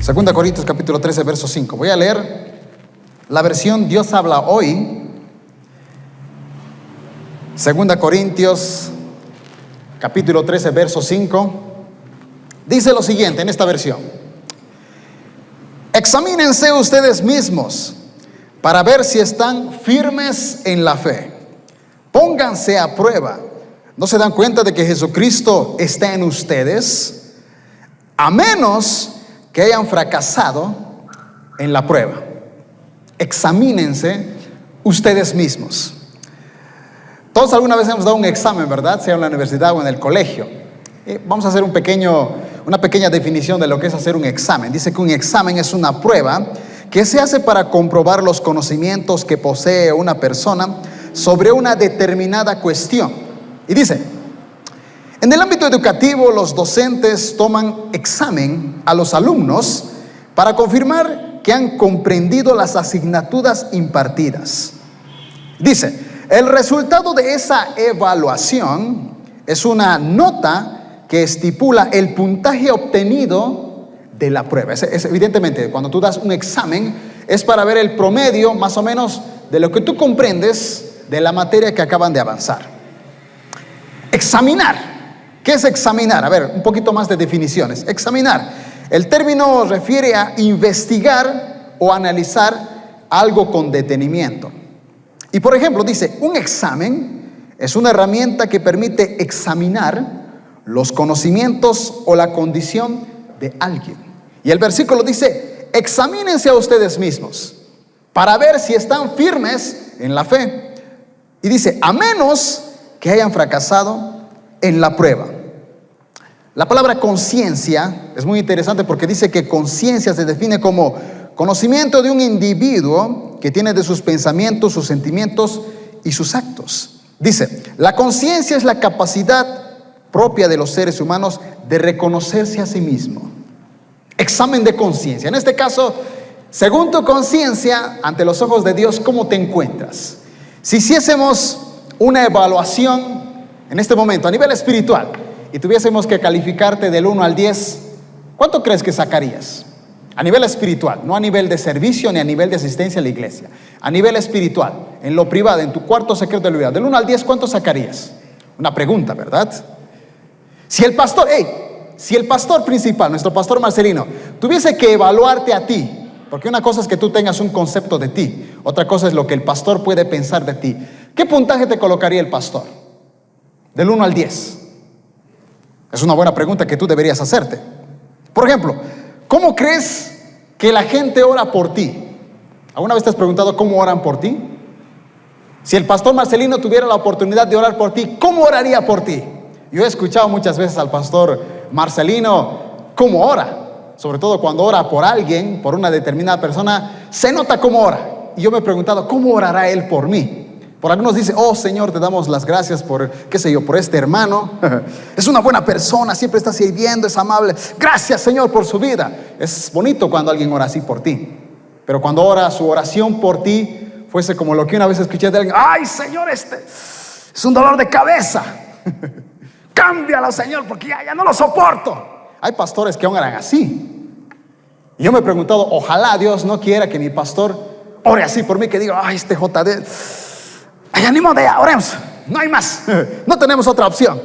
2 Corintios capítulo 13, verso 5. Voy a leer la versión Dios habla hoy. 2 Corintios capítulo 13, verso 5. Dice lo siguiente en esta versión: examínense ustedes mismos para ver si están firmes en la fe. Pónganse a prueba. ¿No se dan cuenta de que Jesucristo está en ustedes? A menos que hayan fracasado en la prueba. Examínense ustedes mismos. Todos alguna vez hemos dado un examen, ¿verdad? Sea en la universidad o en el colegio. Vamos a hacer una pequeña definición de lo que es hacer un examen. Dice que un examen es una prueba que se hace para comprobar los conocimientos que posee una persona sobre una determinada cuestión. Y dice: en el ámbito educativo, los docentes toman examen a los alumnos para confirmar que han comprendido las asignaturas impartidas. Dice: el resultado de esa evaluación es una nota que estipula el puntaje obtenido de la prueba. Evidentemente, cuando tú das un examen, es para ver el promedio, más o menos, de lo que tú comprendes de la materia que acaban de avanzar. Examinar. ¿Qué es examinar? A ver, un poquito más de definiciones. Examinar. El término refiere a investigar o analizar algo con detenimiento. Y por ejemplo, dice, un examen es una herramienta que permite examinar los conocimientos o la condición de alguien. Y el versículo dice: examínense a ustedes mismos para ver si están firmes en la fe. Y dice: a menos que hayan fracasado en la prueba. La palabra conciencia es muy interesante porque dice que conciencia se define como conocimiento de un individuo que tiene de sus pensamientos, sus sentimientos y sus actos. Dice: la conciencia es la capacidad propia de los seres humanos de reconocerse a sí mismo. Examen de conciencia. En este caso, según tu conciencia, ante los ojos de Dios, ¿cómo te encuentras? Si hiciésemos una evaluación en este momento a nivel espiritual y tuviésemos que calificarte del 1 al 10, ¿cuánto crees que sacarías? A nivel espiritual, no a nivel de servicio ni a nivel de asistencia a la iglesia. A nivel espiritual, en lo privado, en tu cuarto secreto de la vida, del 1 al 10, ¿cuánto sacarías? Una pregunta, ¿verdad? Si el pastor principal, nuestro pastor Marcelino, tuviese que evaluarte a ti, porque una cosa es que tú tengas un concepto de ti, otra cosa es lo que el pastor puede pensar de ti, ¿qué puntaje te colocaría el pastor? Del 1 al 10. Es una buena pregunta que tú deberías hacerte. Por ejemplo, ¿cómo crees que la gente ora por ti? ¿Alguna vez te has preguntado cómo oran por ti? Si el pastor Marcelino tuviera la oportunidad de orar por ti, ¿cómo oraría por ti? Yo he escuchado muchas veces al pastor Marcelino cómo ora, sobre todo cuando ora por alguien, por una determinada persona, se nota cómo ora. Y yo me he preguntado, ¿cómo orará él por mí? Por algunos dice: oh Señor, te damos las gracias por, por este hermano. Es una buena persona, siempre está sirviendo, es amable. Gracias Señor por su vida. Es bonito cuando alguien ora así por ti. Pero cuando ora su oración por ti fuese como lo que una vez escuché de alguien: ay Señor, este es un dolor de cabeza. Cámbialo Señor, porque ya no lo soporto. Hay pastores que oran así. Y yo me he preguntado, ojalá Dios no quiera que mi pastor ore así por mí, que diga: ay, este JD, ay, ánimo de oremos, no hay más, no tenemos otra opción.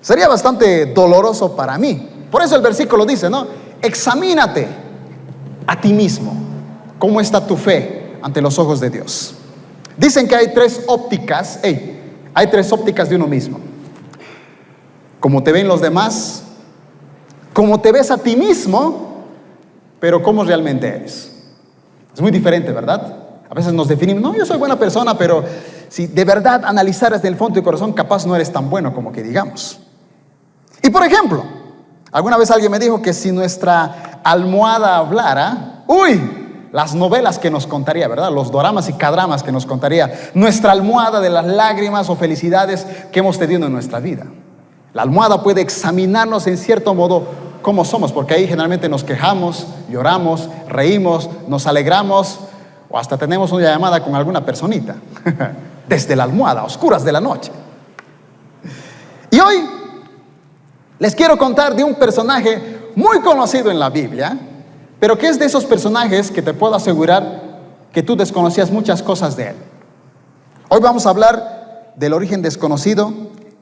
Sería bastante doloroso para mí. Por eso el versículo dice, ¿no? Examínate a ti mismo. ¿Cómo está tu fe ante los ojos de Dios? Dicen que hay tres ópticas de uno mismo: cómo te ven los demás, cómo te ves a ti mismo, pero cómo realmente eres. Es muy diferente, ¿verdad? A veces nos definimos: no, yo soy buena persona, pero si de verdad analizaras del fondo de tu corazón, capaz no eres tan bueno como que digamos. Y por ejemplo, alguna vez alguien me dijo que si nuestra almohada hablara, las novelas que nos contaría, ¿verdad? Los doramas y cadramas que nos contaría nuestra almohada de las lágrimas o felicidades que hemos tenido en nuestra vida. La almohada puede examinarnos en cierto modo cómo somos, porque ahí generalmente nos quejamos, lloramos, reímos, nos alegramos, o hasta tenemos una llamada con alguna personita desde la almohada, a oscuras de la noche. Y hoy les quiero contar de un personaje muy conocido en la Biblia, Pero ¿qué es de esos personajes que te puedo asegurar que tú desconocías muchas cosas de él? Hoy vamos a hablar del origen desconocido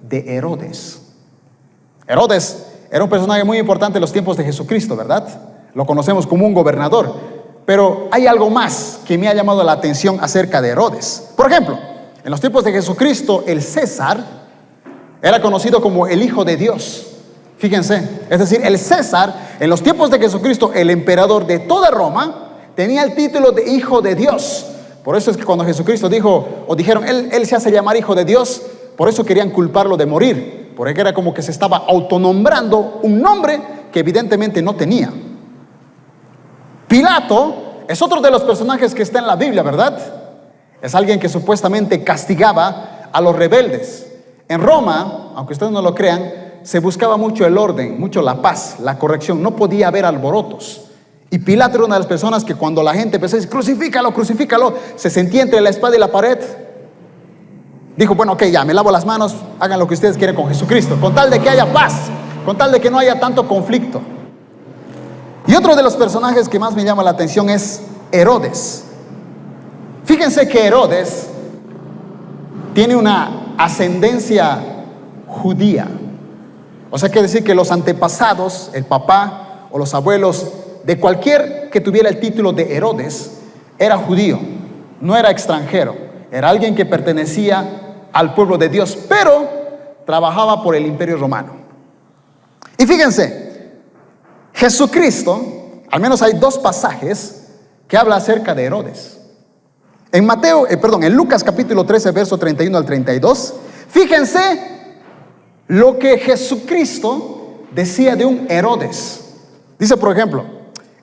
de Herodes. Herodes era un personaje muy importante en los tiempos de Jesucristo, ¿verdad? Lo conocemos como un gobernador. Pero hay algo más que me ha llamado la atención acerca de Herodes. Por ejemplo, en los tiempos de Jesucristo, el César era conocido como el Hijo de Dios. Fíjense, es decir, el César, en los tiempos de Jesucristo, el emperador de toda Roma, tenía el título de Hijo de Dios. Por eso es que cuando Jesucristo dijo, o dijeron, él se hace llamar Hijo de Dios, por eso querían culparlo de morir, porque era como que se estaba autonombrando un nombre que evidentemente no tenía. Pilato es otro de los personajes que está en la Biblia, ¿verdad? Es alguien que supuestamente castigaba a los rebeldes. En Roma, aunque ustedes no lo crean, se buscaba mucho el orden, mucho la paz, la corrección. No podía haber alborotos. Y Pilato era una de las personas que cuando la gente empezó a decir, crucifícalo, crucifícalo, se sentía entre la espada y la pared. Dijo, bueno, ok, ya, me lavo las manos, hagan lo que ustedes quieren con Jesucristo, con tal de que haya paz, con tal de que no haya tanto conflicto. Y otro de los personajes que más me llama la atención es Herodes. Fíjense que Herodes tiene una ascendencia judía. O sea, quiere decir que los antepasados, el papá o los abuelos de cualquier que tuviera el título de Herodes, era judío, no era extranjero, era alguien que pertenecía al pueblo de Dios, pero trabajaba por el Imperio Romano. Y fíjense, Jesucristo, al menos hay dos pasajes que habla acerca de Herodes. En Lucas capítulo 13, verso 31 al 32, fíjense lo que Jesucristo decía de un Herodes. Dice, por ejemplo,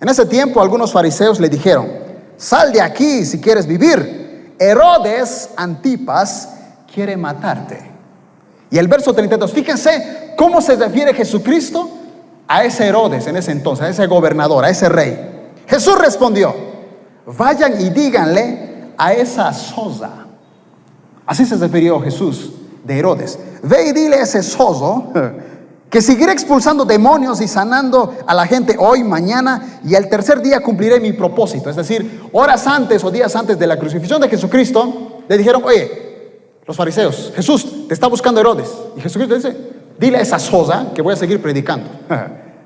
en ese tiempo algunos fariseos le dijeron, sal de aquí si quieres vivir. Herodes Antipas quiere matarte. Y el verso 32, fíjense cómo se refiere Jesucristo a ese Herodes en ese entonces, a ese gobernador, a ese rey. Jesús respondió, vayan y díganle a esa zoza. Así se refirió Jesús de Herodes. Ve y dile a ese zozo que seguiré expulsando demonios y sanando a la gente hoy, mañana, y al tercer día cumpliré mi propósito. Es decir, horas antes o días antes de la crucifixión de Jesucristo, le dijeron, oye, los fariseos, Jesús, te está buscando Herodes. Y Jesucristo dice, dile a esa zoza que voy a seguir predicando.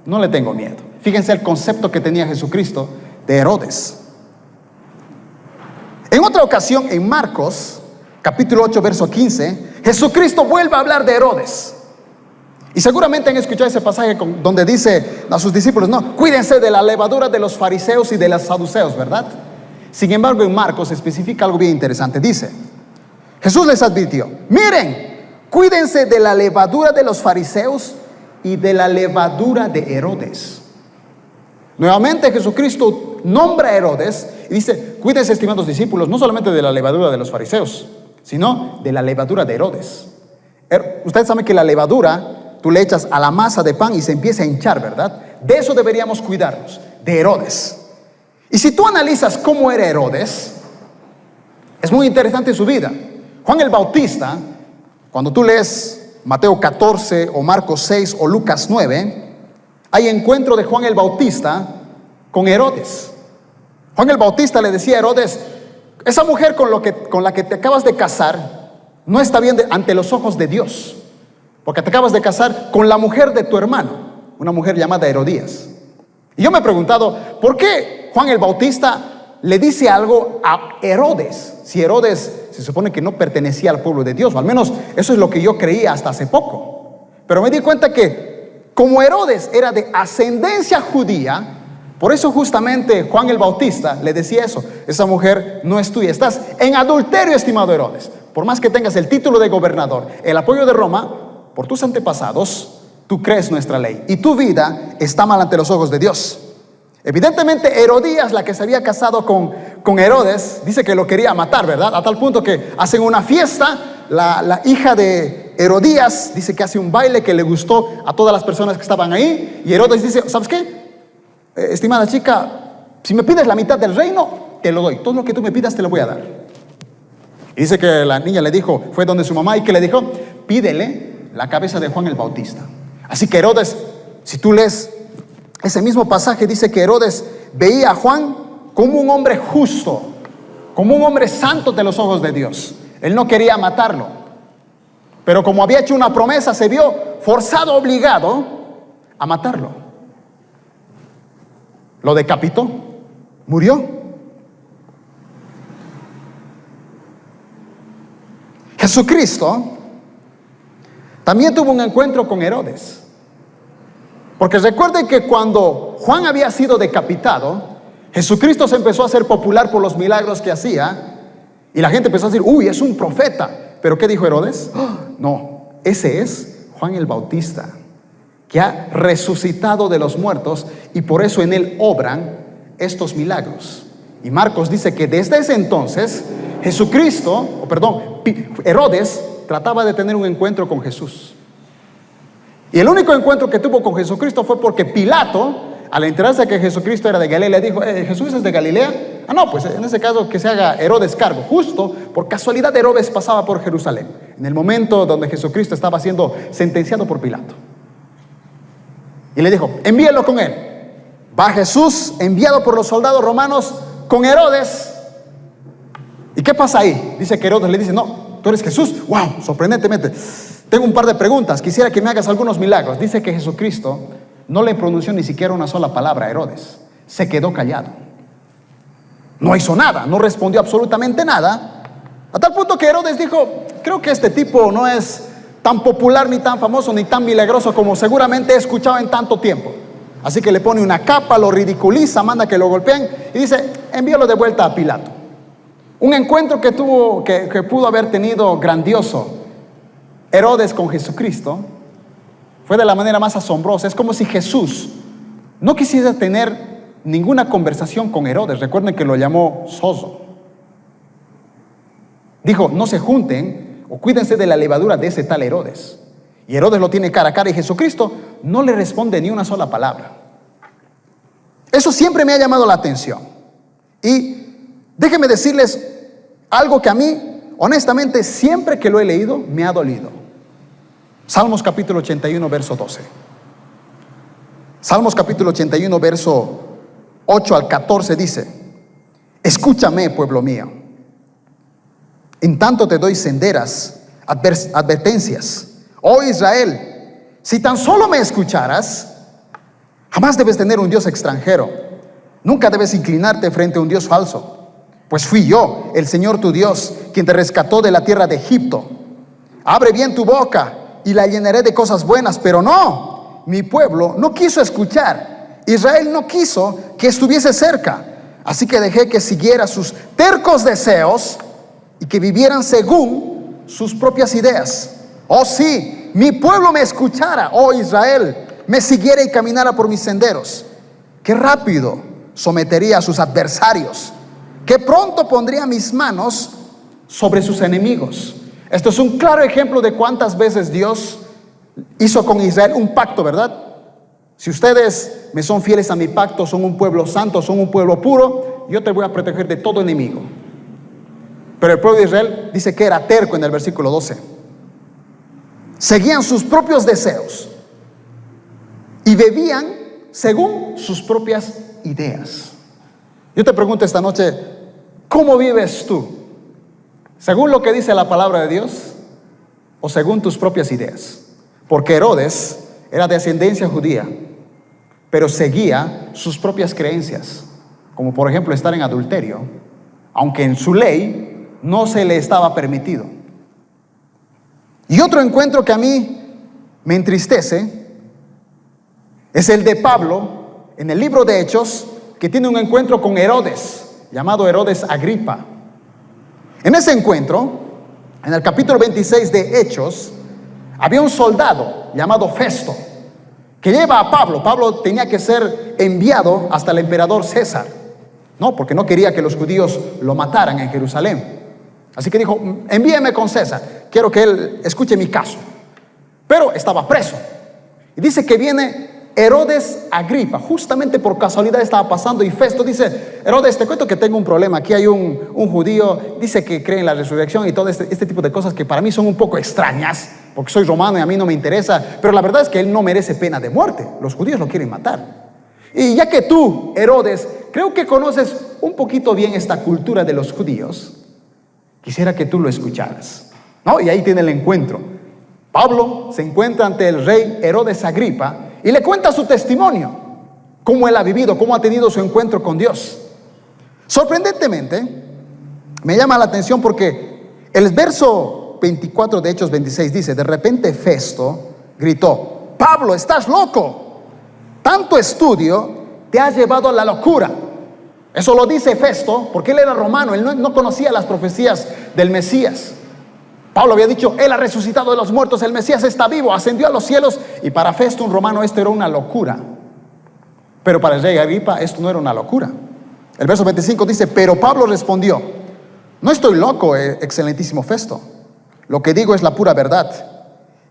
No le tengo miedo. Fíjense el concepto que tenía Jesucristo de Herodes. En otra ocasión, en Marcos, capítulo 8, verso 15, Jesucristo vuelve a hablar de Herodes. Y seguramente han escuchado ese pasaje donde dice a sus discípulos, no, cuídense de la levadura de los fariseos y de los saduceos, ¿verdad? Sin embargo, en Marcos especifica algo bien interesante. Dice, Jesús les advirtió, miren, cuídense de la levadura de los fariseos y de la levadura de Herodes. Nuevamente Jesucristo nombra a Herodes y dice, cuídense, estimados discípulos, no solamente de la levadura de los fariseos, sino de la levadura de Herodes. Ustedes saben que la levadura tú le echas a la masa de pan y se empieza a hinchar, ¿verdad? De eso deberíamos cuidarnos, de Herodes. Y si tú analizas cómo era Herodes, es muy interesante su vida. Juan el Bautista, cuando tú lees Mateo 14 o Marcos 6 o Lucas 9, hay encuentro de Juan el Bautista con Herodes. Juan el Bautista le decía a Herodes, esa mujer con la que te acabas de casar no está bien ante los ojos de Dios, porque te acabas de casar con la mujer de tu hermano, una mujer llamada Herodías. Y yo me he preguntado, ¿por qué Juan el Bautista le dice algo a Herodes? Si Herodes se supone que no pertenecía al pueblo de Dios, o al menos eso es lo que yo creía hasta hace poco. Pero me di cuenta que como Herodes era de ascendencia judía, por eso justamente Juan el Bautista le decía eso, esa mujer no es tuya, estás en adulterio, estimado Herodes. Por más que tengas el título de gobernador, el apoyo de Roma, por tus antepasados, tú crees nuestra ley y tu vida está mal ante los ojos de Dios. Evidentemente Herodías, la que se había casado con Herodes, dice que lo quería matar, ¿verdad? A tal punto que hacen una fiesta, la hija de Herodías dice que hace un baile que le gustó a todas las personas que estaban ahí, y Herodes dice, ¿sabes qué? Estimada chica, si me pides la mitad del reino, te lo doy, todo lo que tú me pidas te lo voy a dar. Y dice que la niña le dijo, fue donde su mamá y que le dijo, pídele la cabeza de Juan el Bautista. Así que Herodes, si tú lees ese mismo pasaje, dice que Herodes veía a Juan como un hombre justo, como un hombre santo de los ojos de Dios. Él no quería matarlo, pero como había hecho una promesa, se vio forzado, obligado a matarlo. Lo decapitó, murió. Jesucristo también tuvo un encuentro con Herodes. Porque recuerden que cuando Juan había sido decapitado, Jesucristo se empezó a hacer popular por los milagros que hacía. Y la gente empezó a decir, uy, es un profeta. ¿Pero qué dijo Herodes? ¡Oh! No, ese es Juan el Bautista, que ha resucitado de los muertos y por eso en él obran estos milagros. Y Marcos dice que desde ese entonces Herodes trataba de tener un encuentro con Jesús. Y el único encuentro que tuvo con Jesucristo fue porque Pilato, al enterarse de que Jesucristo era de Galilea, dijo, ¿Jesús es de Galilea? Ah, no, pues en ese caso que se haga Herodes cargo. Justo por casualidad Herodes pasaba por Jerusalén en el momento donde Jesucristo estaba siendo sentenciado por Pilato. Y le dijo, envíelo con él. Va Jesús enviado por los soldados romanos con Herodes. ¿Y qué pasa ahí? Dice que Herodes le dice, no, tú eres Jesús. Wow, sorprendentemente. Tengo un par de preguntas, quisiera que me hagas algunos milagros. Dice que Jesucristo no le pronunció ni siquiera una sola palabra a Herodes. Se quedó callado. No hizo nada, no respondió absolutamente nada. A tal punto que Herodes dijo, creo que este tipo no es tan popular, ni tan famoso, ni tan milagroso como seguramente he escuchado en tanto tiempo. Así que le pone una capa, lo ridiculiza, manda que lo golpeen y dice, envíalo de vuelta a Pilato. Un encuentro que pudo haber tenido grandioso Herodes con Jesucristo fue de la manera más asombrosa. Es como si Jesús no quisiera tener ninguna conversación con Herodes. Recuerden que lo llamó soso. Dijo, no se junten o cuídense de la levadura de ese tal Herodes. Y Herodes lo tiene cara a cara y Jesucristo no le responde ni una sola palabra. Eso siempre me ha llamado la atención. Y déjenme decirles algo que a mí, honestamente, siempre que lo he leído, me ha dolido. Salmos capítulo 81, verso 12. Salmos capítulo 81, verso 8 al 14 dice, escúchame, pueblo mío, en tanto te doy senderas advertencias. Oh Israel, si tan solo me escucharas, jamás debes tener un Dios extranjero. Nunca debes inclinarte frente a un Dios falso. Pues fui yo, el Señor tu Dios, quien te rescató de la tierra de Egipto. Abre bien tu boca y la llenaré de cosas buenas, pero no, mi pueblo no quiso escuchar. Israel no quiso que estuviese cerca. Así que dejé que siguiera sus tercos deseos y que vivieran según sus propias ideas. Oh sí, mi pueblo me escuchara, oh Israel, me siguiera y caminara por mis senderos. Qué rápido sometería a sus adversarios, que pronto pondría mis manos sobre sus enemigos. Esto es un claro ejemplo de cuántas veces Dios hizo con Israel un pacto, ¿verdad? Si ustedes me son fieles a mi pacto, son un pueblo santo, son un pueblo puro, yo te voy a proteger de todo enemigo. Pero el pueblo de Israel dice que era terco en el versículo 12. Seguían sus propios deseos y bebían según sus propias ideas. Yo te pregunto esta noche, ¿cómo vives tú? ¿Según lo que dice la palabra de Dios o según tus propias ideas? Porque Herodes era de ascendencia judía, pero seguía sus propias creencias, como por ejemplo estar en adulterio, aunque en su ley no se le estaba permitido. Y otro encuentro que a mí me entristece es el de Pablo en el libro de Hechos, que tiene un encuentro con Herodes, llamado Herodes Agripa. En ese encuentro, en el capítulo 26 de Hechos, había un soldado llamado Festo, que lleva a Pablo. Pablo tenía que ser enviado hasta el emperador César, no, porque no quería que los judíos lo mataran en Jerusalén. Así que dijo, envíeme con César, quiero que él escuche mi caso. Pero estaba preso. Y dice que viene Herodes Agripa, justamente por casualidad estaba pasando, y Festo dice, Herodes, te cuento que tengo un problema. Aquí hay un judío, dice que cree en la resurrección y todo este tipo de cosas que para mí son un poco extrañas, porque soy romano y a mí no me interesa, pero la verdad es que él no merece pena de muerte. Los judíos lo quieren matar. Y ya que tú, Herodes, creo que conoces un poquito bien esta cultura de los judíos, quisiera que tú lo escucharas, ¿no? Y ahí tiene el encuentro. Pablo se encuentra ante el rey Herodes Agripa y le cuenta su testimonio, cómo él ha vivido, cómo ha tenido su encuentro con Dios. Sorprendentemente, me llama la atención porque el verso 24 de Hechos 26 dice: de repente Festo gritó: Pablo, estás loco, tanto estudio te ha llevado a la locura. Eso lo dice Festo porque él era romano, él no conocía las profecías del Mesías. Pablo había dicho: él ha resucitado de los muertos, el Mesías está vivo, ascendió a los cielos. Y para Festo, un romano, esto era una locura. Pero para el rey Agripa esto no era una locura. El verso 25 dice: pero Pablo respondió: no estoy loco, excelentísimo Festo, lo que digo es la pura verdad.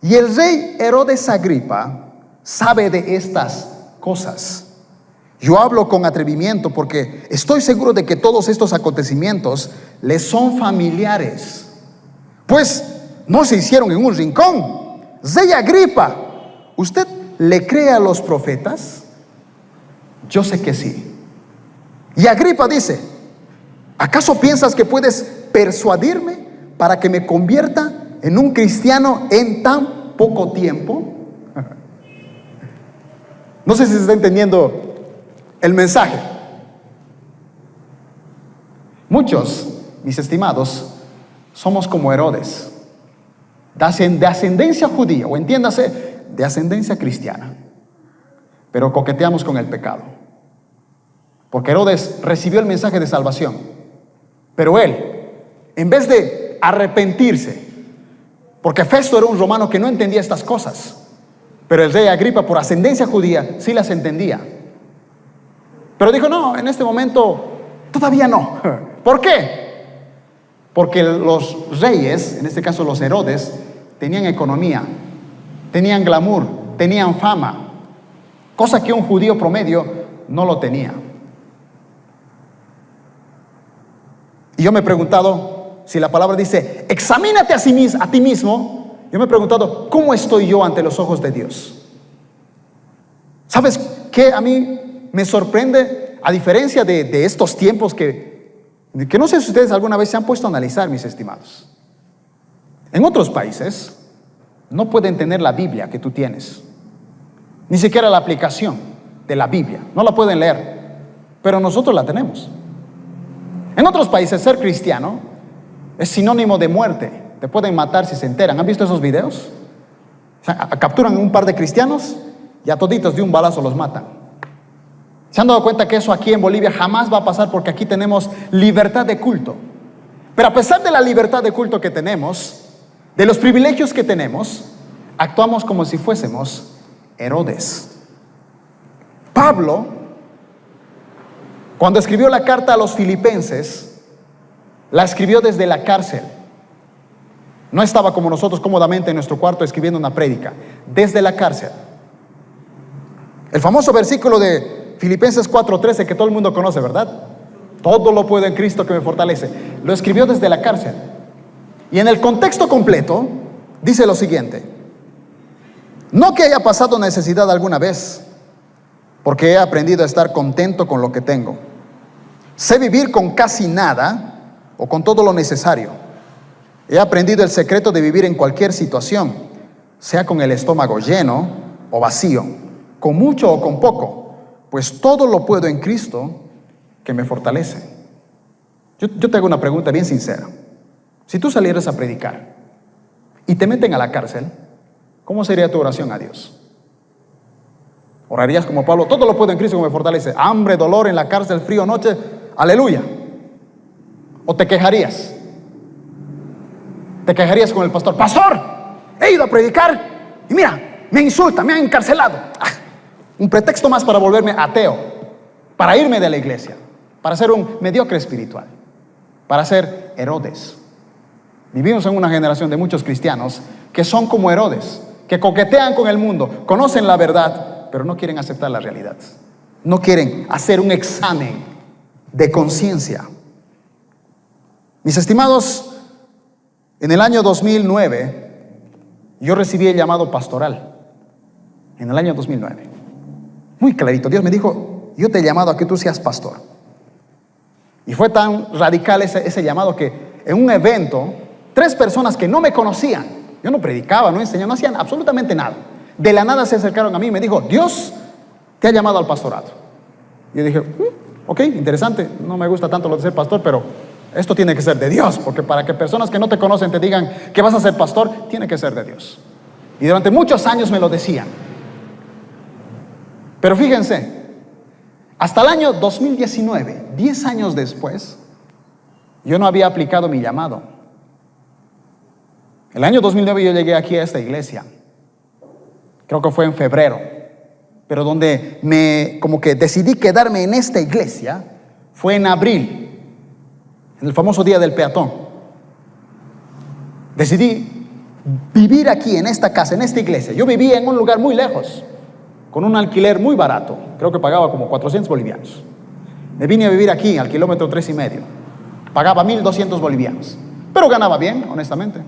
Y el rey Herodes Agripa sabe de estas cosas. Yo hablo con atrevimiento porque estoy seguro de que todos estos acontecimientos le son familiares, pues no se hicieron en un rincón. Rey Agripa, ¿usted le cree a los profetas? Yo sé que sí. Y Agripa dice: ¿acaso piensas que puedes persuadirme para que me convierta en un cristiano en tan poco tiempo? No sé si se está entendiendo el mensaje. Muchos, mis estimados, somos como Herodes, de ascendencia judía, o entiéndase, de ascendencia cristiana, pero coqueteamos con el pecado. Porque Herodes recibió el mensaje de salvación, pero él, en vez de arrepentirse, porque Festo era un romano que no entendía estas cosas, pero el rey Agripa, por ascendencia judía, sí las entendía. Pero dijo: no, en este momento todavía no. ¿Por qué? Porque los reyes, en este caso los Herodes, tenían economía, tenían glamour, tenían fama, cosa que un judío promedio no lo tenía. Y yo me he preguntado, si la palabra dice: examínate a ti mismo, yo me he preguntado: ¿cómo estoy yo ante los ojos de Dios? ¿Sabes qué a mí me sorprende? A diferencia de estos tiempos que no sé si ustedes alguna vez se han puesto a analizar, mis estimados. En otros países no pueden tener la Biblia que tú tienes, ni siquiera la aplicación de la Biblia, no la pueden leer, pero nosotros la tenemos. En otros países ser cristiano es sinónimo de muerte. Te pueden matar si se enteran. ¿Han visto esos videos? O sea, capturan un par de cristianos y a toditos de un balazo los matan. ¿Se han dado cuenta que eso aquí en Bolivia jamás va a pasar? Porque aquí tenemos libertad de culto. Pero a pesar de la libertad de culto que tenemos, de los privilegios que tenemos, actuamos como si fuésemos Herodes. Pablo, cuando escribió la carta a los filipenses, la escribió desde la cárcel. No estaba como nosotros cómodamente en nuestro cuarto escribiendo una prédica, desde la cárcel. El famoso versículo de Filipenses 4:13 que todo el mundo conoce, ¿verdad? Todo lo puedo en Cristo que me fortalece. Lo escribió desde la cárcel. Y en el contexto completo dice lo siguiente: no que haya pasado necesidad alguna vez, porque he aprendido a estar contento con lo que tengo. Sé vivir con casi nada o con todo lo necesario. He aprendido el secreto de vivir en cualquier situación, sea con el estómago lleno o vacío, con mucho o con poco, pues todo lo puedo en Cristo que me fortalece. Yo te hago una pregunta bien sincera. Si tú salieras a predicar y te meten a la cárcel, ¿cómo sería tu oración a Dios? ¿Orarías como Pablo: todo lo puedo en Cristo que me fortalece? Hambre, dolor, en la cárcel, frío, noche, aleluya. ¿O te quejarías? Te quejarías con el pastor: pastor, he ido a predicar y mira, me insulta, me han encarcelado. Un pretexto más para volverme ateo, para irme de la iglesia, para ser un mediocre espiritual, para ser Herodes. Vivimos en una generación de muchos cristianos que son como Herodes, que coquetean con el mundo, conocen la verdad, pero no quieren aceptar la realidad. No quieren hacer un examen de conciencia. Mis estimados, en el año 2009, yo recibí el llamado pastoral. En el año 2009. Muy clarito. Dios me dijo: yo te he llamado a que tú seas pastor. Y fue tan radical ese llamado que en un evento, 3 personas que no me conocían, yo no predicaba, no enseñaba, no hacían absolutamente nada, de la nada se acercaron a mí y me dijo: Dios te ha llamado al pastorado. Yo dije, ok, interesante, no me gusta tanto lo de ser pastor, pero esto tiene que ser de Dios, porque para que personas que no te conocen te digan que vas a ser pastor, tiene que ser de Dios. Y durante muchos años me lo decían. Pero fíjense, hasta el año 2019, 10 años después, yo no había aplicado mi llamado. El año 2009 yo llegué aquí a esta iglesia, creo que fue en febrero, pero donde como que decidí quedarme en esta iglesia fue en abril, en el famoso día del peatón. Decidí vivir aquí en esta casa, en esta iglesia. Yo vivía en un lugar muy lejos, con un alquiler muy barato, creo que pagaba como 400 bolivianos. Me vine a vivir aquí al kilómetro 3,5. Pagaba 1.200 bolivianos, pero ganaba bien, honestamente.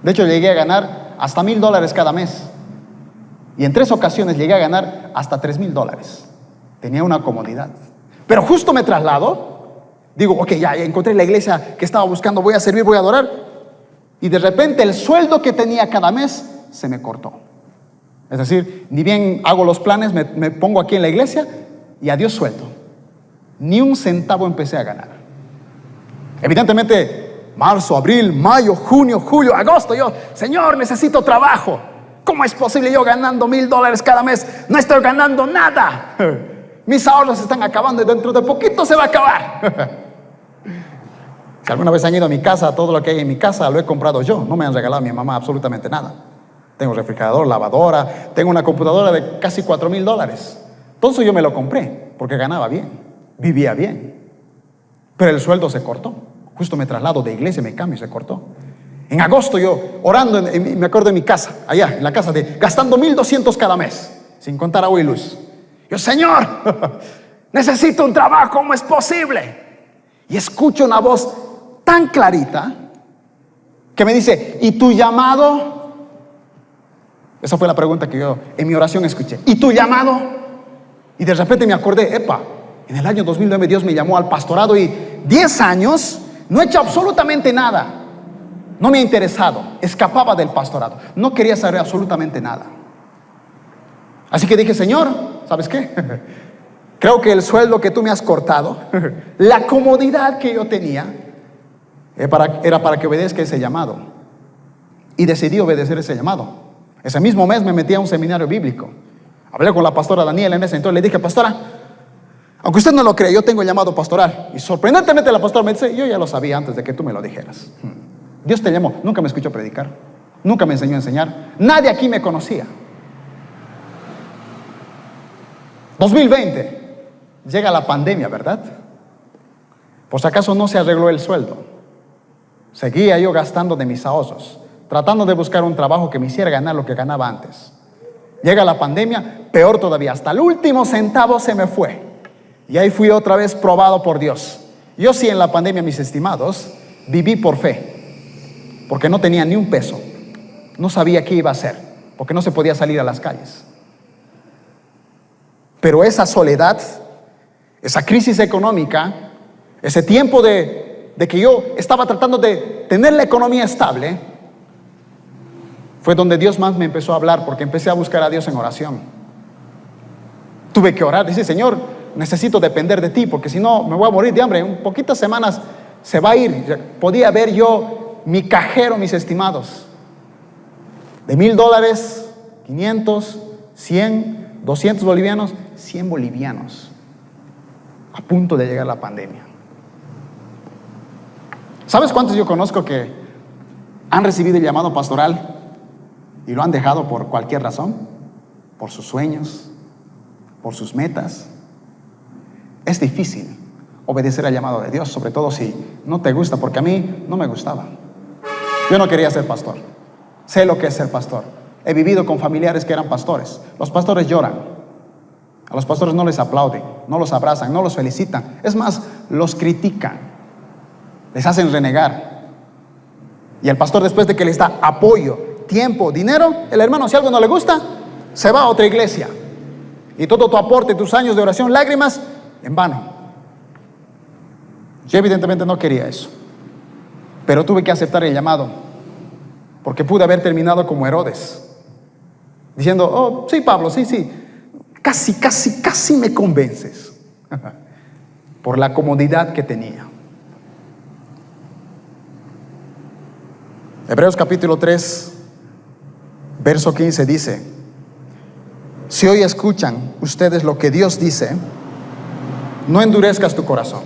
De hecho, llegué a ganar hasta $1,000 cada mes. Y en 3 ocasiones llegué a ganar hasta $3,000. Tenía una comodidad. Pero justo me traslado, digo, ok, ya encontré la iglesia que estaba buscando, voy a servir, voy a adorar. Y de repente el sueldo que tenía cada mes se me cortó. Es decir, ni bien hago los planes, me pongo aquí en la iglesia y adiós sueldo. Ni un centavo empecé a ganar. Evidentemente, marzo, abril, mayo, junio, julio, agosto, yo, Señor, necesito trabajo. ¿Cómo es posible yo ganando $1,000 cada mes? No estoy ganando nada. Mis ahorros se están acabando y dentro de poquito se va a acabar. Si alguna vez han ido a mi casa, todo lo que hay en mi casa lo he comprado yo. No me han regalado a mi mamá absolutamente nada. Tengo refrigerador, lavadora, tengo una computadora de casi $4,000. Todo eso yo me lo compré porque ganaba bien, vivía bien. Pero el sueldo se cortó. Justo me traslado de iglesia, me cambio y se cortó. En agosto yo orando, me acuerdo en mi casa, allá en la casa, gastando 1.200 cada mes, sin contar agua y luz. Yo, Señor, necesito un trabajo, ¿cómo es posible? Y escucho una voz tan clarita que me dice, ¿y tu llamado? Esa fue la pregunta que yo en mi oración escuché. ¿Y tu llamado? Y de repente me acordé, epa, en el año 2009 Dios me llamó al pastorado y 10 años no he hecho absolutamente nada. No me ha interesado, escapaba del pastorado, no quería saber absolutamente nada. Así que dije, Señor, ¿sabes qué? Creo que el sueldo que tú me has cortado, la comodidad que yo tenía, era para que obedezca ese llamado. Y decidí obedecer ese llamado. Ese mismo mes me metí a un seminario bíblico. Hablé con la pastora Daniela en ese entonces, le dije, pastora, aunque usted no lo cree, yo tengo el llamado pastoral. Y sorprendentemente la pastora me dice, yo ya lo sabía antes de que tú me lo dijeras. Dios te llamó, nunca me escuchó predicar, nunca me enseñó a enseñar, nadie aquí me conocía. 2020, llega la pandemia, ¿verdad? Por si acaso no se arregló el sueldo. Seguía yo gastando de mis ahorros, tratando de buscar un trabajo que me hiciera ganar lo que ganaba antes. Llega la pandemia, peor todavía, hasta el último centavo se me fue. Y ahí fui otra vez probado por Dios. Yo sí en la pandemia, mis estimados, viví por fe. Porque no tenía ni un peso, no sabía qué iba a hacer, porque no se podía salir a las calles. Pero esa soledad, esa crisis económica, ese tiempo de que yo estaba tratando de tener la economía estable, fue donde Dios más me empezó a hablar, porque empecé a buscar a Dios en oración. Tuve que orar, dice, Señor, necesito depender de ti, porque si no me voy a morir de hambre. En poquitas semanas se va a ir. Podía ver yo mi cajero, mis estimados, de $1,000, 500, 100, 200 bolivianos, 100 bolivianos, a punto de llegar la pandemia. ¿Sabes cuántos yo conozco que han recibido el llamado pastoral y lo han dejado por cualquier razón? Por sus sueños, por sus metas. Es difícil obedecer al llamado de Dios, sobre todo si no te gusta, porque a mí no me gustaba. Yo no quería ser pastor. Sé lo que es ser pastor. He vivido con familiares que eran pastores. Los pastores lloran. A los pastores no les aplauden, no los abrazan, no los felicitan. Es más, los critican. Les hacen renegar. Y el pastor, después de que les da apoyo, tiempo, dinero, el hermano, si algo no le gusta, se va a otra iglesia. y todo tu aporte, tus años de oración, lágrimas, en vano. Yo evidentemente no quería eso, pero tuve que aceptar el llamado, porque pude haber terminado como Herodes, diciendo, oh, sí, Pablo, sí, casi me convences, por la comodidad que tenía. Hebreos capítulo 3, verso 15 dice: si hoy escuchan ustedes lo que Dios dice, no endurezcas tu corazón.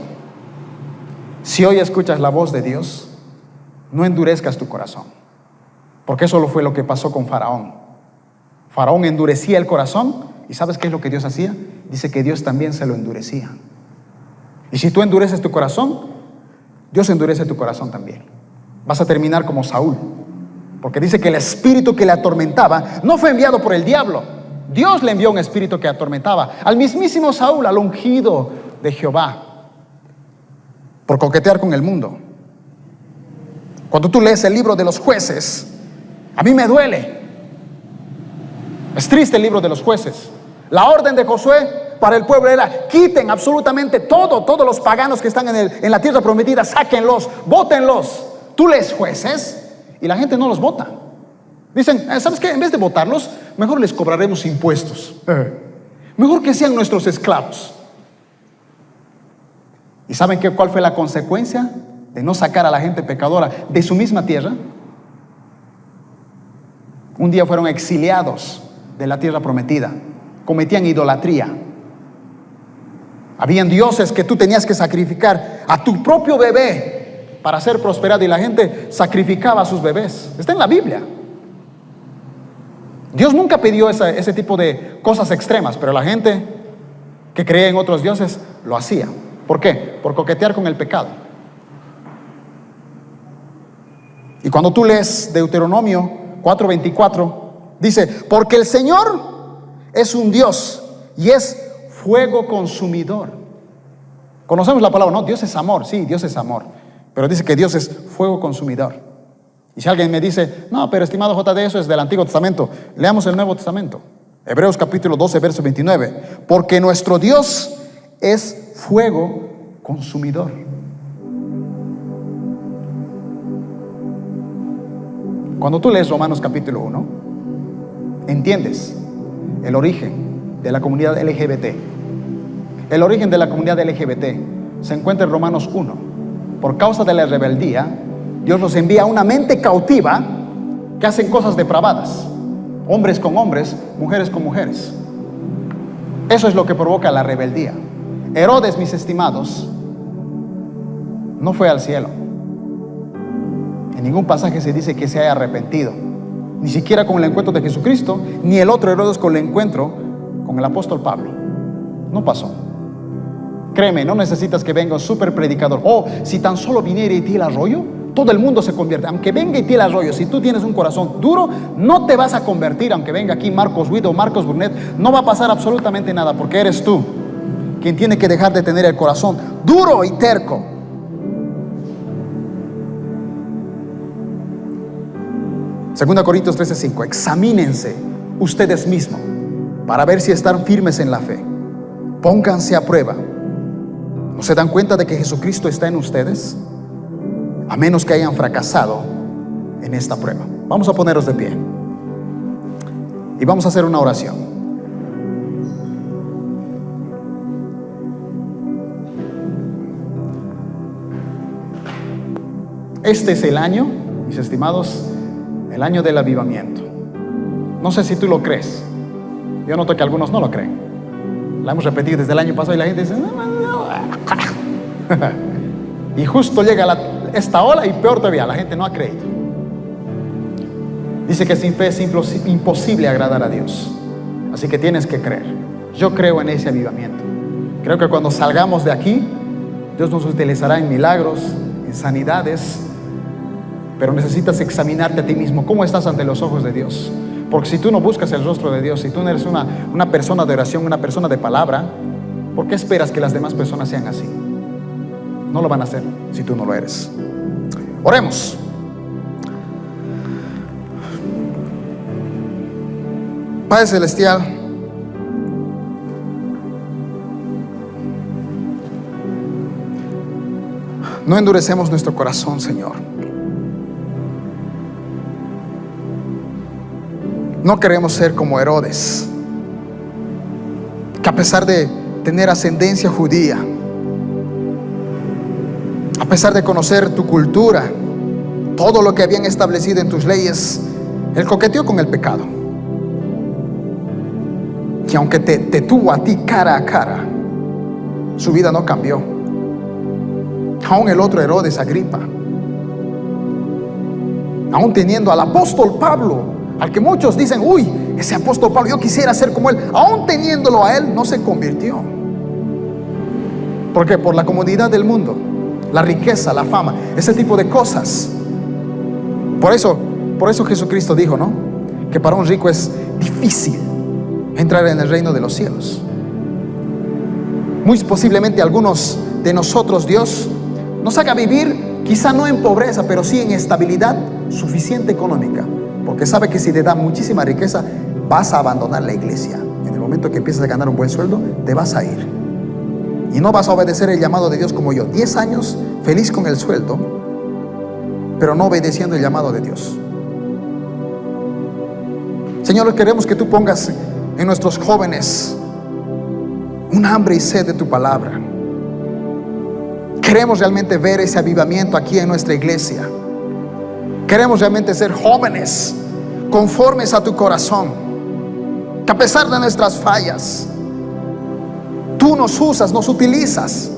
Si hoy escuchas la voz de Dios, no endurezcas tu corazón. Porque eso fue lo que pasó con Faraón. Faraón endurecía el corazón, y ¿sabes qué es lo que Dios hacía? Dice que Dios también se lo endurecía. Y si tú endureces tu corazón, Dios endurece tu corazón también. Vas a terminar como Saúl, porque dice que el espíritu que le atormentaba no fue enviado por el diablo. Dios le envió un espíritu que atormentaba al mismísimo Saúl, al ungido de Jehová, por coquetear con el mundo. Cuando tú lees el libro de los jueces, a mí me duele. Es triste el libro de los jueces. La orden de Josué para el pueblo era: quiten absolutamente todos los paganos que están en la tierra prometida, sáquenlos, bótenlos. Tú lees Jueces y la gente no los vota. Dicen, ¿sabes qué? En vez de votarlos, mejor les cobraremos impuestos. Mejor que sean nuestros esclavos. ¿Y saben cuál fue la consecuencia de no sacar a la gente pecadora de su misma tierra? Un día fueron exiliados de la tierra prometida. Cometían idolatría. Habían dioses que tú tenías que sacrificar a tu propio bebé para ser prosperado, y la gente sacrificaba a sus bebés. Está en la Biblia. Dios nunca pidió ese tipo de cosas extremas, pero la gente que creía en otros dioses lo hacía. ¿Por qué? Por coquetear con el pecado. Y cuando tú lees Deuteronomio 4:24, dice: porque el Señor es un Dios y es fuego consumidor. Conocemos la palabra, ¿no? Dios es amor. Sí, Dios es amor, pero dice que Dios es fuego consumidor. Y si alguien me dice, no, pero estimado JD, eso es del Antiguo Testamento, leamos el Nuevo Testamento. Hebreos capítulo 12, verso 29. Porque nuestro Dios es fuego consumidor. Cuando tú lees Romanos capítulo 1, entiendes el origen de la comunidad LGBT. El origen de la comunidad LGBT se encuentra en Romanos 1. Por causa de la rebeldía, Dios los envía a una mente cautiva que hacen cosas depravadas. Hombres con hombres, mujeres con mujeres. Eso es lo que provoca la rebeldía. Herodes, mis estimados, no fue al cielo. En ningún pasaje se dice que se haya arrepentido. Ni siquiera con el encuentro de Jesucristo, ni el otro Herodes con el encuentro con el apóstol Pablo. No pasó. Créeme, no necesitas que venga un super predicador. Oh, si tan solo viniera Itiel Arroyo, todo el mundo se convierte. Aunque venga Itiel Arroyo, si tú tienes un corazón duro, no te vas a convertir. Aunque venga aquí Marcos Witt o Marcos Burnett, no va a pasar absolutamente nada, porque eres tú quien tiene que dejar de tener el corazón duro y terco. Segunda Corintios 13:5. Examínense ustedes mismos para ver si están firmes en la fe. Pónganse a prueba. ¿No se dan cuenta de que Jesucristo está en ustedes? A menos que hayan fracasado en esta prueba. Vamos a ponernos de pie y vamos a hacer una oración. Este es el año, mis estimados, el año del avivamiento. No sé si tú lo crees. Yo noto que algunos no lo creen. La hemos repetido desde el año pasado y la gente dice, no. Y justo llega esta ola y peor todavía, la gente no ha creído. Dice que sin fe es imposible agradar a Dios. Así que tienes que creer. Yo creo en ese avivamiento. Creo que cuando salgamos de aquí, Dios nos utilizará en milagros, en sanidades. Pero necesitas examinarte a ti mismo. ¿Cómo estás ante los ojos de Dios? Porque si tú no buscas el rostro de Dios, si tú no eres una persona de oración, una persona de palabra, ¿por qué esperas que las demás personas sean así? No lo van a hacer si tú no lo eres. Oremos. Padre Celestial, no endurecemos nuestro corazón, Señor. No queremos ser como Herodes, que a pesar de tener ascendencia judía, a pesar de conocer tu cultura, todo lo que habían establecido en tus leyes, él coqueteó con el pecado. Que aunque te tuvo a ti cara a cara, su vida no cambió. Aún el otro Herodes Agripa, aún teniendo al apóstol Pablo, al que muchos dicen, uy, ese apóstol Pablo, yo quisiera ser como él, aún teniéndolo a él, no se convirtió. ¿Por qué? Por la comodidad del mundo, la riqueza, la fama, ese tipo de cosas. Por eso Jesucristo dijo, ¿no?, que para un rico es difícil entrar en el reino de los cielos. Muy posiblemente algunos de nosotros Dios nos haga vivir, quizá no en pobreza, pero sí en estabilidad suficiente económica, porque sabe que si te da muchísima riqueza, vas a abandonar la iglesia. En el momento que empiezas a ganar un buen sueldo, te vas a ir y no vas a obedecer el llamado de Dios como yo, 10 años feliz con el sueldo, pero no obedeciendo el llamado de Dios. Señor, queremos que tú pongas en nuestros jóvenes un hambre y sed de tu palabra. Queremos realmente ver ese avivamiento aquí en nuestra iglesia. Queremos realmente ser jóvenes conformes a tu corazón, que a pesar de nuestras fallas, tú nos usas, nos utilizas,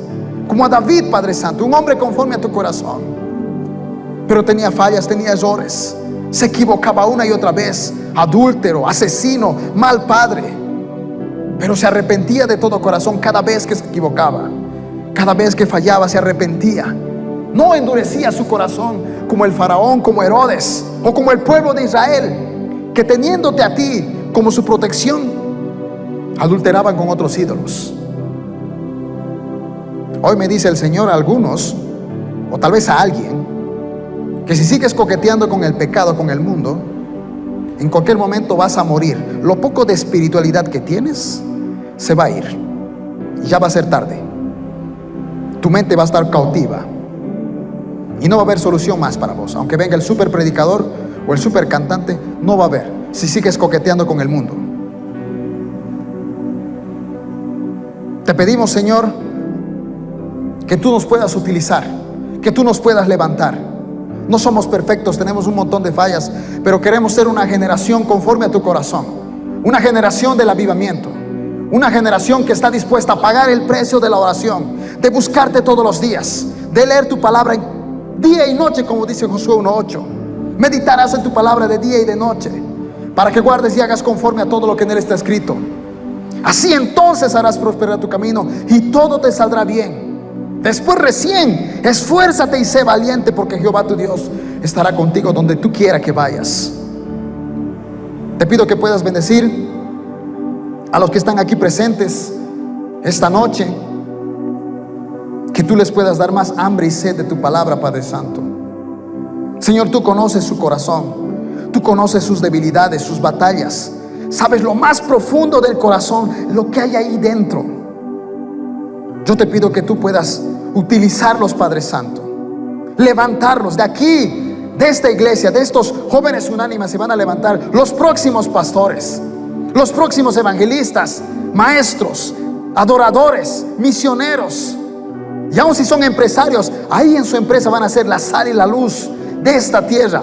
como a David, Padre Santo, un hombre conforme a tu corazón, pero tenía fallas, tenía errores, se equivocaba una y otra vez, adúltero, asesino, mal padre, pero se arrepentía de todo corazón cada vez que se equivocaba, cada vez que fallaba se arrepentía. No endurecía su corazón como el faraón, como Herodes o como el pueblo de Israel, que teniéndote a ti como su protección, adulteraban con otros ídolos. Hoy me dice el Señor a algunos, o tal vez a alguien, que si sigues coqueteando con el pecado, con el mundo, en cualquier momento vas a morir. Lo poco de espiritualidad que tienes se va a ir y ya va a ser tarde. Tu mente va a estar cautiva y no va a haber solución más para vos. Aunque venga el super predicador o el super cantante, no va a haber si sigues coqueteando con el mundo. Te pedimos, Señor, que tú nos puedas utilizar, que tú nos puedas levantar. No somos perfectos, tenemos un montón de fallas, pero queremos ser una generación conforme a tu corazón, una generación del avivamiento, una generación que está dispuesta a pagar el precio de la oración, de buscarte todos los días, de leer tu palabra día y noche, como dice Josué 1:8. Meditarás en tu palabra de día y de noche, para que guardes y hagas conforme a todo lo que en él está escrito. Así entonces harás prosperar tu camino y todo te saldrá bien. Después recién, esfuérzate y sé valiente, porque Jehová tu Dios estará contigo donde tú quieras que vayas. Te pido que puedas bendecir a los que están aquí presentes esta noche, que tú les puedas dar más hambre y sed de tu palabra, Padre Santo. Señor, tú conoces su corazón, tú conoces sus debilidades, sus batallas, sabes lo más profundo del corazón, lo que hay ahí dentro. Yo te pido que tú puedas utilizarlos, Padre Santo, levantarlos de aquí, de esta iglesia, de estos jóvenes unánimes. Se van a levantar los próximos pastores, los próximos evangelistas, maestros, adoradores, misioneros. Y aun si son empresarios, ahí en su empresa van a ser la sal y la luz de esta tierra.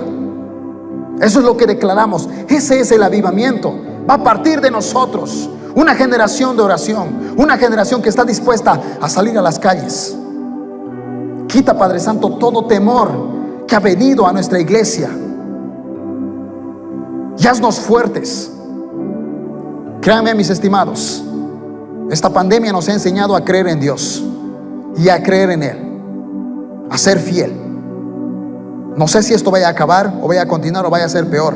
Eso es lo que declaramos. Ese es el avivamiento. Va a partir de nosotros. Una generación de oración, una generación que está dispuesta a salir a las calles. Quita, Padre Santo, todo temor que ha venido a nuestra iglesia y haznos fuertes. Créanme, mis estimados, esta pandemia nos ha enseñado a creer en Dios y a creer en Él, a ser fiel. No sé si esto vaya a acabar o vaya a continuar o vaya a ser peor,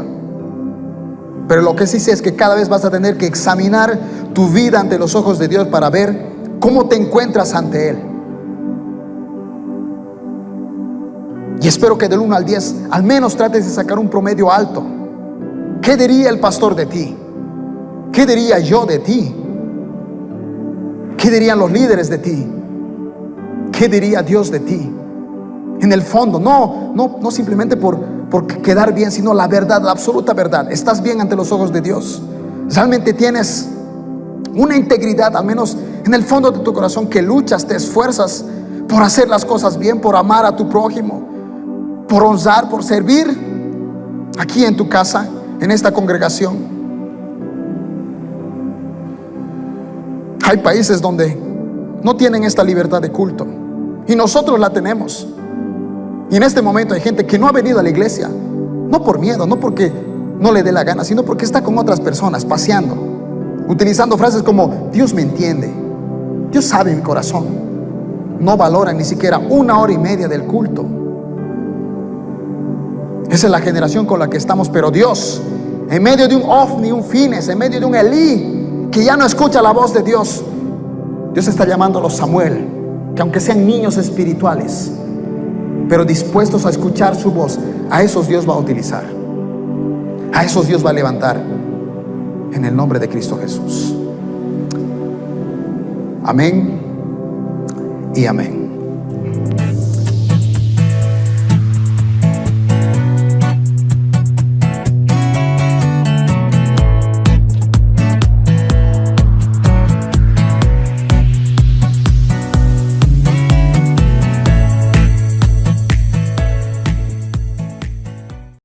pero lo que sí sé es que cada vez vas a tener que examinar tu vida ante los ojos de Dios para ver cómo te encuentras ante Él. Y espero que del 1 al 10 al menos trates de sacar un promedio alto. ¿Qué diría el pastor de ti? ¿Qué diría yo de ti? ¿Qué dirían los líderes de ti? ¿Qué diría Dios de ti? En el fondo, no simplemente por quedar bien, sino la verdad, la absoluta verdad. ¿Estás bien ante los ojos de Dios? ¿Realmente tienes una integridad, al menos en el fondo de tu corazón, que luchas, te esfuerzas por hacer las cosas bien, por amar a tu prójimo, por honrar, por servir aquí en tu casa, en esta congregación? Hay países donde no tienen esta libertad de culto y nosotros la tenemos. Y en este momento hay gente que no ha venido a la iglesia, no por miedo, no porque no le dé la gana, sino porque está con otras personas paseando, utilizando frases como Dios me entiende, Dios sabe mi corazón. No valoran ni siquiera 1 hora y media del culto. Esa es la generación con la que estamos. Pero Dios, en medio de un Ofni, un Fines, en medio de un Elí que ya no escucha la voz de Dios, Dios está llamando a los Samuel, que aunque sean niños espirituales, pero dispuestos a escuchar su voz, a esos Dios va a utilizar, a esos Dios va a levantar, en el nombre de Cristo Jesús. Amén y amén.